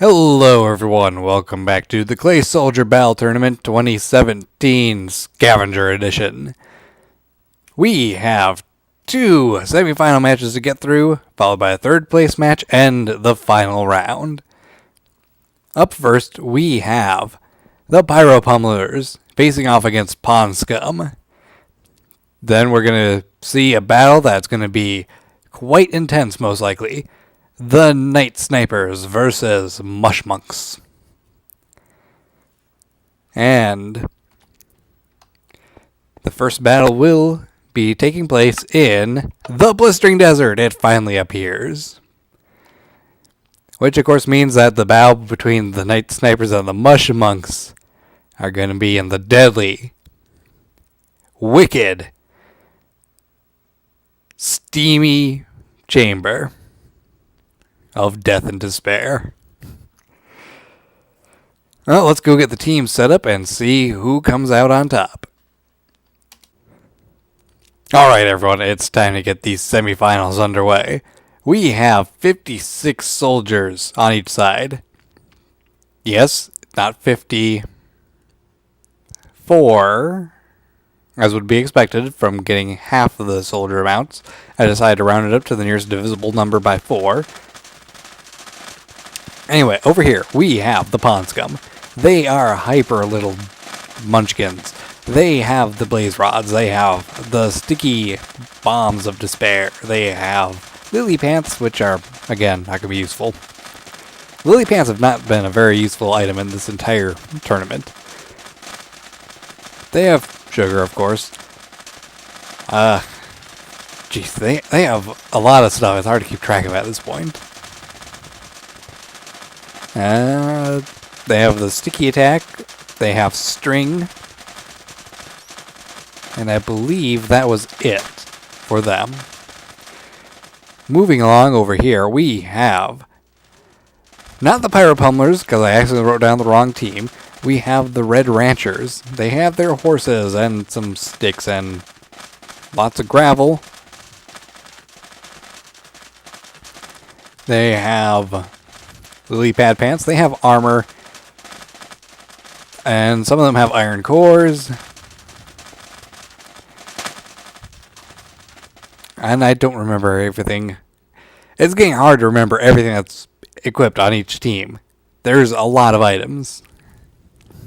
Hello everyone, welcome back to the Clay Soldier Battle Tournament 2017 Scavenger Edition. We have two semifinal matches to get through, followed by a third place match and the final round. Up first, we have the Pyro Pummelers facing off against Pond Scum. Then we're going to see a battle that's going to be quite intense, most likely. The Night Snipers versus Mush Monks. And the first battle will be taking place in the Blistering Desert. It finally appears. Which, of course, means that the battle between the Night Snipers and the Mush Monks are going to be in the deadly, wicked, steamy chamber of death and despair. Well, let's go get the team set up and see who comes out on top. Alright everyone, it's time to get these semifinals underway. We have 56 soldiers on each side. Yes, not 54, as would be expected from getting half of the soldier amounts. I decided to round it up to the nearest divisible number by 4. Anyway, over here, we have the Pond Scum. They are hyper little munchkins. They have the blaze rods. They have the sticky bombs of despair. They have lily pants, which are, again, not going to be useful. Lily pants have not been a very useful item in this entire tournament. They have sugar, of course. Jeez, they have a lot of stuff. It's hard to keep track of at this point. They have the sticky attack, they have string, and I believe that was it for them. Moving along over here, we have not the Pyro Pummelers, because I accidentally wrote down the wrong team. We have the Red Ranchers. They have their horses and some sticks and lots of gravel. They have lily pad pants. They have armor. And some of them have iron cores. And I don't remember everything. It's getting hard to remember everything that's equipped on each team. There's a lot of items.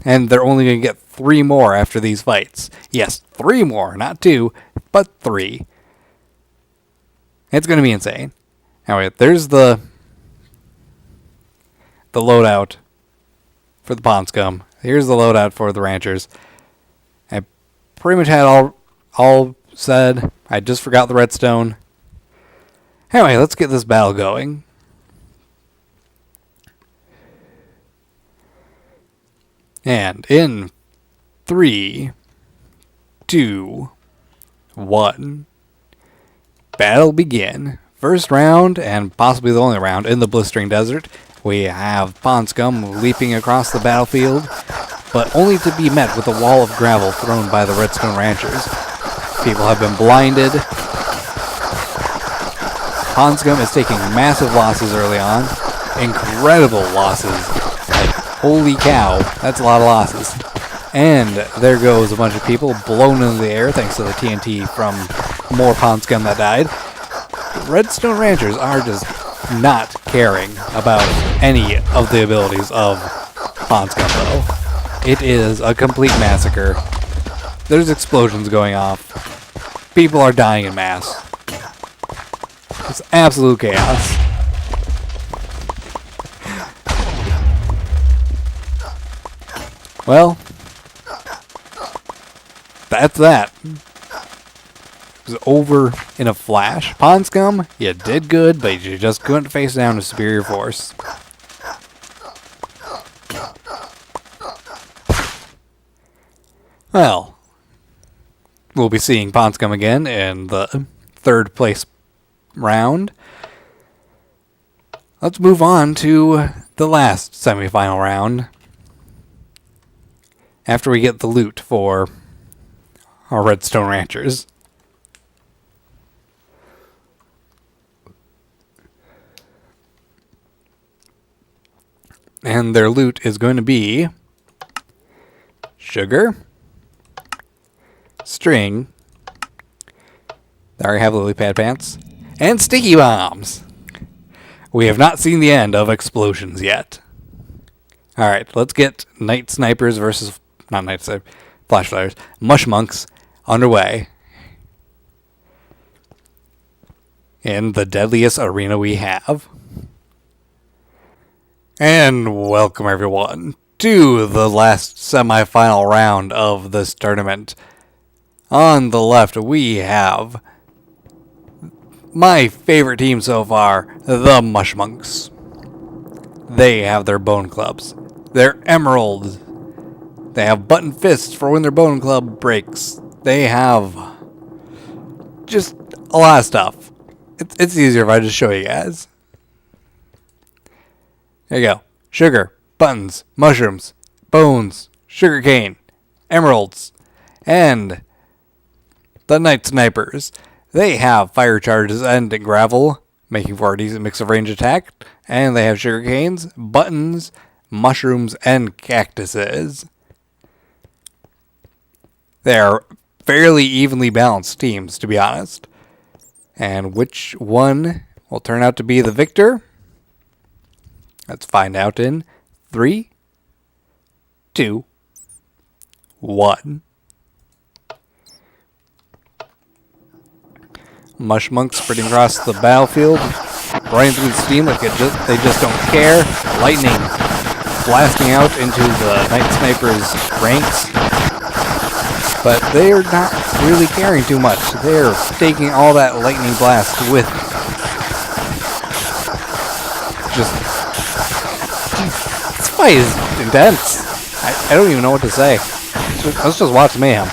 And they're only going to get 3 more after these fights. Yes, 3 more. Not 2, but 3. It's going to be insane. Anyway, there's the loadout for the Pond Scum. Here's the loadout for the Ranchers. I pretty much had all said. I just forgot the redstone. Anyway, let's get this battle going. And in 3, 2, 1, battle begin. First round, and possibly the only round, in the Blistering Desert. We have Pond Scum leaping across the battlefield, but only to be met with a wall of gravel thrown by the Redstone Ranchers. People have been blinded. Pond Scum is taking massive losses early on. Incredible losses. Like, holy cow, that's a lot of losses. And there goes a bunch of people blown into the air thanks to the TNT from more Pond Scum that died. Redstone Ranchers are just not caring about any of the abilities of Pond Scum, though. It is a complete massacre. There's explosions going off. People are dying in mass. It's absolute chaos. Well, that's that. It was over in a flash. Pond Scum, you did good, but you just couldn't face down a superior force. Well, we'll be seeing Pond Scum again in the third place round. Let's move on to the last semifinal round. After we get the loot for our Redstone Ranchers. And their loot is going to be sugar, string, they already have lily pad pants, and sticky bombs. We have not seen the end of explosions yet. Alright, let's get night snipers versus, not night snipers, flash flyers, mush monks underway. In the deadliest arena we have. And welcome everyone to the last semi-final round of this tournament. On the left we have my favorite team so far, the Mush Monks. They have their bone clubs, their emeralds. They have button fists for when their bone club breaks. They have just a lot of stuff. It's easier if I just show you guys. There you go. Sugar, buttons, mushrooms, bones, sugarcane, emeralds, and the night snipers. They have fire charges and gravel, making for a decent mix of range attack, and they have sugarcanes, buttons, mushrooms, and cactuses. They are fairly evenly balanced teams, to be honest. And which one will turn out to be the victor? Let's find out in 3, 2, 1. Mush monks sprinting across the battlefield, running through the steam like they just don't care. Lightning blasting out into the night snipers' ranks, but they're not really caring too much. They're taking all that lightning blast with just. This fight is intense. I don't even know what to say. Let's just watch mayhem.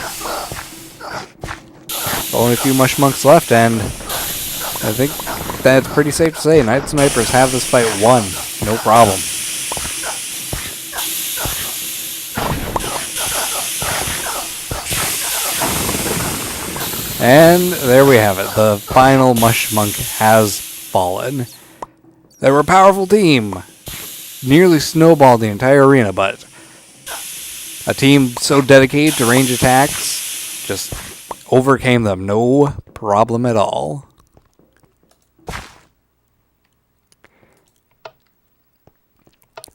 Only a few mush monks left, and I think that's pretty safe to say. Night snipers have this fight won. No problem. And there we have it. The final mush monk has fallen. They were a powerful team. Nearly snowballed the entire arena, but a team so dedicated to range attacks just overcame them, no problem at all.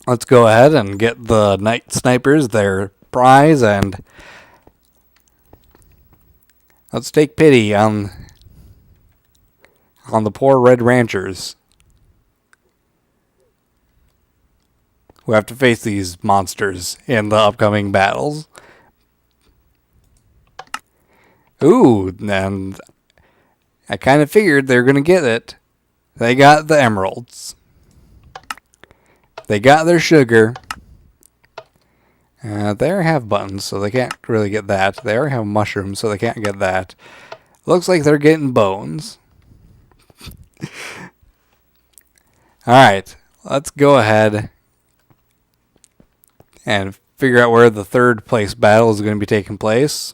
Let's go ahead and get the night snipers their prize, and let's take pity on the poor red ranchers who have to face these monsters in the upcoming battles. Ooh, and I kind of figured they're going to get it. They got the emeralds. They got their sugar. They have buttons, so they can't really get that. They already have mushrooms, so they can't get that. Looks like they're getting bones. Alright, let's go ahead and figure out where the third place battle is going to be taking place.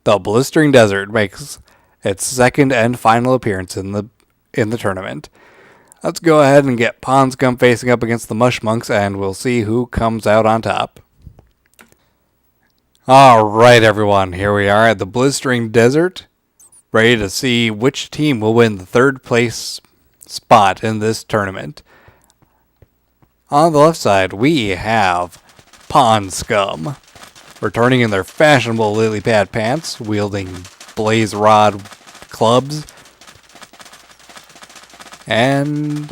The Blistering Desert makes its second and final appearance in the tournament. Let's go ahead and get Pond Scum facing up against the Mush Monks, and we'll see who comes out on top. Alright everyone, here we are at the Blistering Desert, ready to see which team will win the third place spot in this tournament. On the left side, we have Pond Scum, returning in their fashionable lily pad pants, wielding blaze rod clubs, and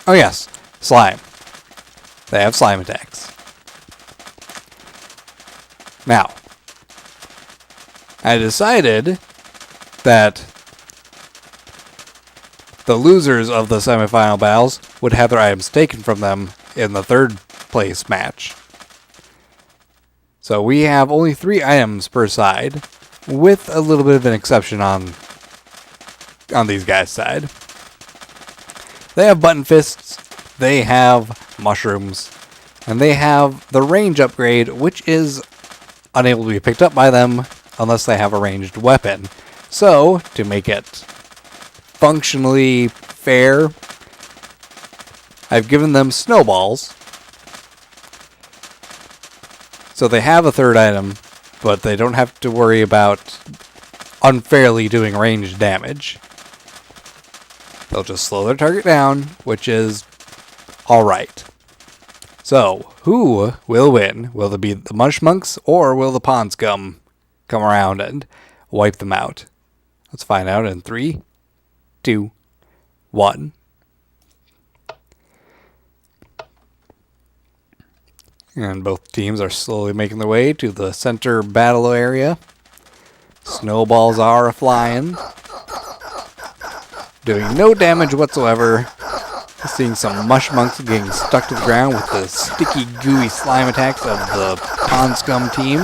oh yes, slime. They have slime attacks. Now, I decided that the losers of the semifinal battles would have their items taken from them in the third place match. So we have only 3 items per side, with a little bit of an exception on these guys' side. They have button fists, they have mushrooms, and they have the range upgrade, which is unable to be picked up by them unless they have a ranged weapon. So, to make it functionally fair. I've given them snowballs. So they have a third item, but they don't have to worry about unfairly doing ranged damage. They'll just slow their target down, which is alright. So, who will win? Will it be the Mush Monks, or will the Pond Scum come around and wipe them out? Let's find out in 3, 2, 1. And both teams are slowly making their way to the center battle area. Snowballs are flying, doing no damage whatsoever. Seeing some Mush Monks getting stuck to the ground with the sticky, gooey slime attacks of the Pond Scum team.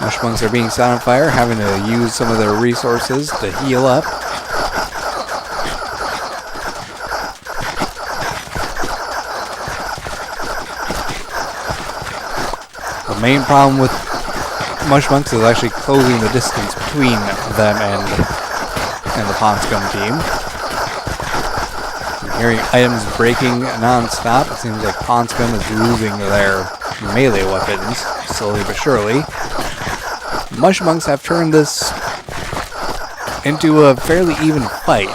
Mush Monks are being set on fire, having to use some of their resources to heal up. The main problem with Mush Monks is actually closing the distance between them and the Pond Scum team. I'm hearing items breaking non-stop. It seems like Pond Scum is losing their melee weapons slowly but surely. Mush Monks have turned this into a fairly even fight,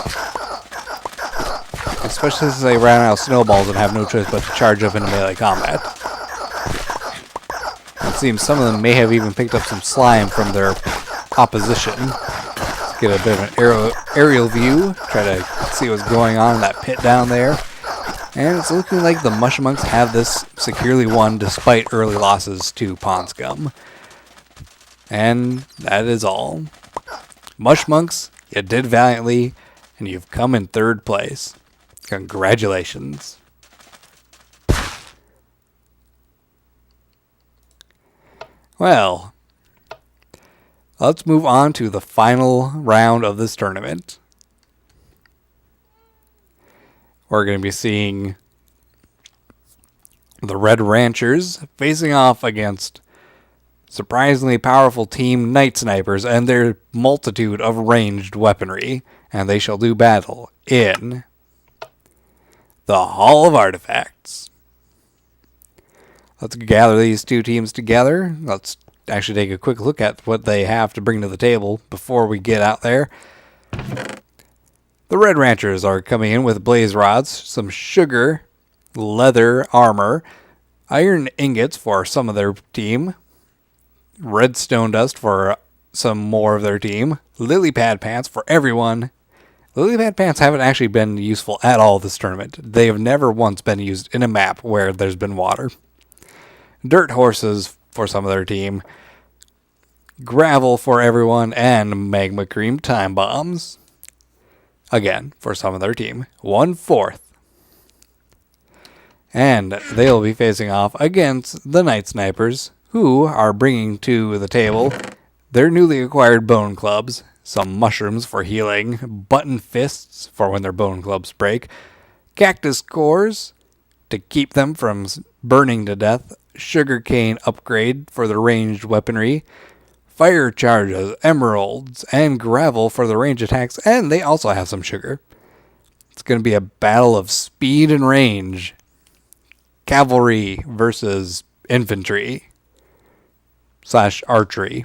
especially since they ran out of snowballs and have no choice but to charge up into melee combat. It seems some of them may have even picked up some slime from their opposition. Let's get a bit of an aerial view, try to see what's going on in that pit down there. And it's looking like the Mush Monks have this securely won despite early losses to Pond Scum. And that is all. Mush Monks, you did valiantly, and you've come in third place. Congratulations. Well, let's move on to the final round of this tournament. We're going to be seeing the Red Ranchers facing off against surprisingly powerful team Night Snipers and their multitude of ranged weaponry, and they shall do battle in the Hall of Artifacts. Let's gather these two teams together. Let's actually take a quick look at what they have to bring to the table before we get out there. The Red Ranchers are coming in with blaze rods, some sugar, leather armor, iron ingots for some of their team, redstone dust for some more of their team, lily pad pants for everyone. Lily pad pants haven't actually been useful at all this tournament. They have never once been used in a map where there's been water. Dirt horses for some of their team, gravel for everyone, and magma cream time bombs. Again, for some of their team. 1/4. And they'll be facing off against the Night Snipers, who are bringing to the table their newly acquired bone clubs, some mushrooms for healing, button fists for when their bone clubs break, cactus cores to keep them from burning to death, sugarcane upgrade for the ranged weaponry, fire charges, emeralds, and gravel for the range attacks, and they also have some sugar. It's going to be a battle of speed and range. Cavalry versus infantry / archery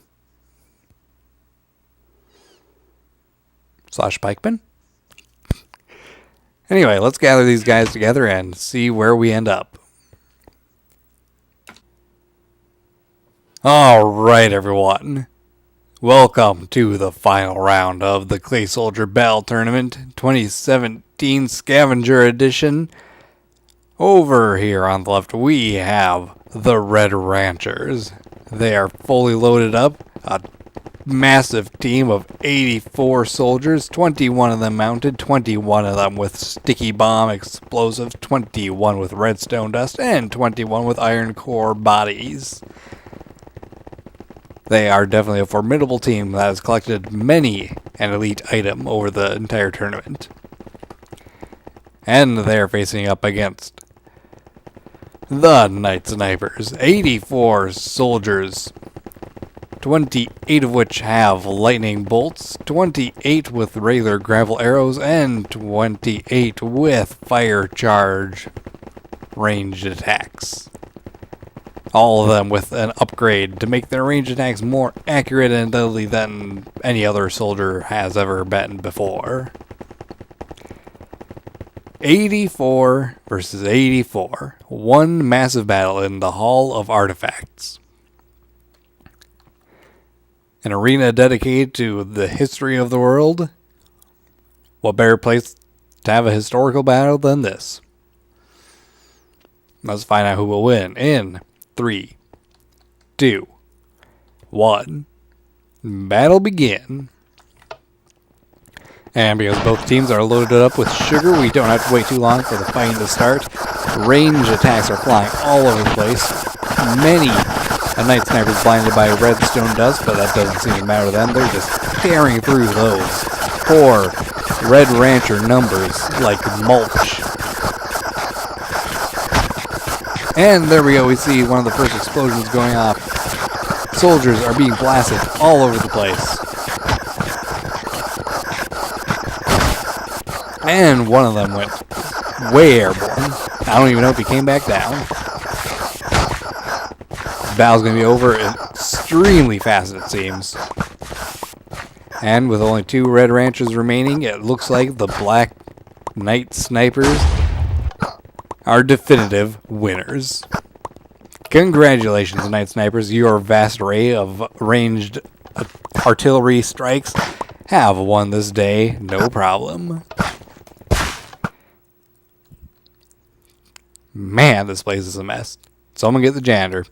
/ pikemen. Anyway, let's gather these guys together and see where we end up. Alright, everyone. Welcome to the final round of the Clay Soldier Battle Tournament 2017 Scavenger Edition. Over here on the left, we have the Red Ranchers. They are fully loaded up, a massive team of 84 soldiers, 21 of them mounted, 21 of them with sticky bomb explosives, 21 with redstone dust, and 21 with iron core bodies. They are definitely a formidable team that has collected many an elite item over the entire tournament. And they're facing up against the Night Snipers. 84 soldiers. 28 of which have lightning bolts, 28 with regular gravel arrows, and 28 with fire charge ranged attacks. All of them with an upgrade to make their ranged attacks more accurate and deadly than any other soldier has ever been before. 84 versus 84. One massive battle in the Hall of Artifacts. An arena dedicated to the history of the world. What better place to have a historical battle than this? Let's find out who will win in 3, 2, 1. Battle begin. And because both teams are loaded up with sugar, we don't have to wait too long for the fighting to start. Range attacks are flying all over the place. Many a Night Sniper's blinded by redstone dust, but that doesn't seem to matter to them. They're just tearing through those. 4 Red Rancher numbers like mulch. And there we go, we see one of the first explosions going off. Soldiers are being blasted all over the place. And one of them went way airborne. I don't even know if he came back down. The battle's going to be over extremely fast, it seems. And with only 2 Red Ranchers remaining, it looks like the Black Night Snipers are definitive winners. Congratulations, Night Snipers. Your vast array of ranged artillery strikes have won this day, no problem. Man, this place is a mess. Someone get the janitor.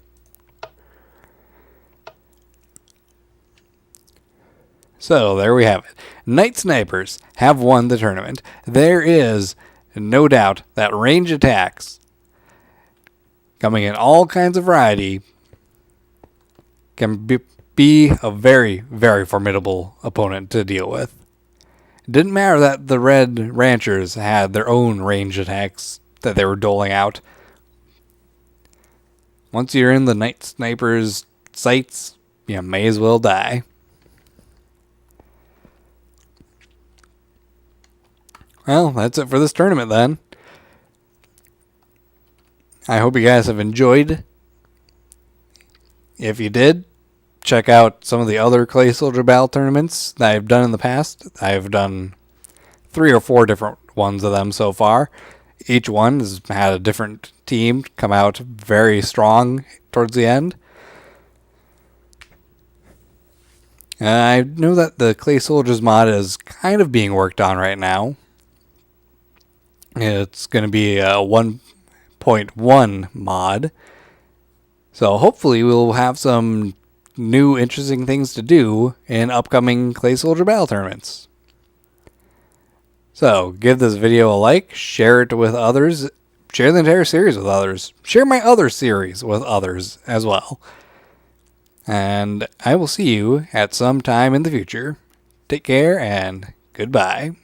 So, there we have it. Night Snipers have won the tournament. There is no doubt that range attacks, coming in all kinds of variety, can be a very, very formidable opponent to deal with. It didn't matter that the Red Ranchers had their own range attacks that they were doling out. Once you're in the Night Sniper's sights, you may as well die. Well, that's it for this tournament then. I hope you guys have enjoyed. If you did, check out some of the other Clay Soldier Battle tournaments that I've done in the past. I've done 3 or 4 different ones of them so far. Each one has had a different team come out very strong towards the end. I know that the Clay Soldiers mod is kind of being worked on right now. It's going to be a 1.1 mod. So hopefully we'll have some new interesting things to do in upcoming Clay Soldier Battle tournaments. So give this video a like, share it with others, share the entire series with others, share my other series with others as well. And I will see you at some time in the future. Take care and goodbye.